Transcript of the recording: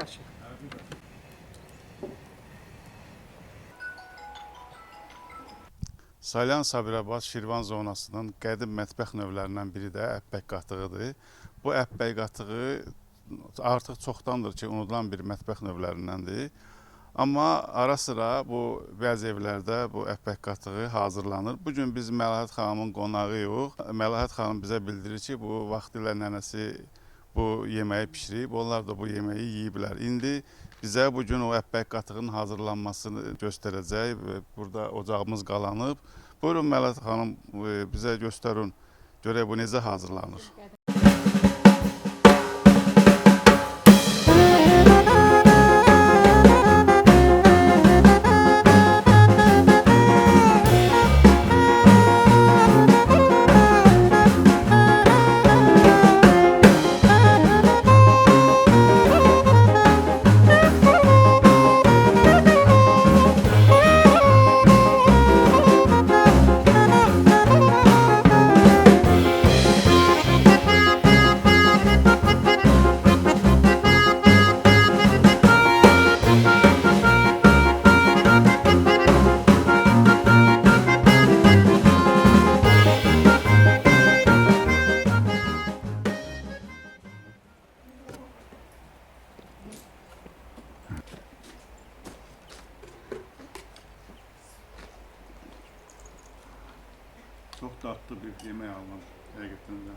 qaşıq. Salyan Sabirabad Şirvan zonasının qədim mətbəx növlərindən biri də əppək qatığıdır. Bu əppək qatığı artıq çoxdandır ki, unudulan bir mətbəx növlərindəndir. Amma ara sıra bu bəzi evlərdə bu əppək qatığı hazırlanır. Bugün biz Məlahət xanımın qonağıyıq. Məlahət xanım bizə bildirir ki, bu vaxtilə nənəsi bu yeməyi pişirib, onlar da bu yeməyi yeyiblər. İndi bizə bugün o əppək qatığının hazırlanmasını göstərəcək və burada ocağımız qalanıb. Buyurun Məlahət xanım, bizə göstərin, görək bu necə hazırlanır. Çox dadlı bir yemək aldım həqiqətən də.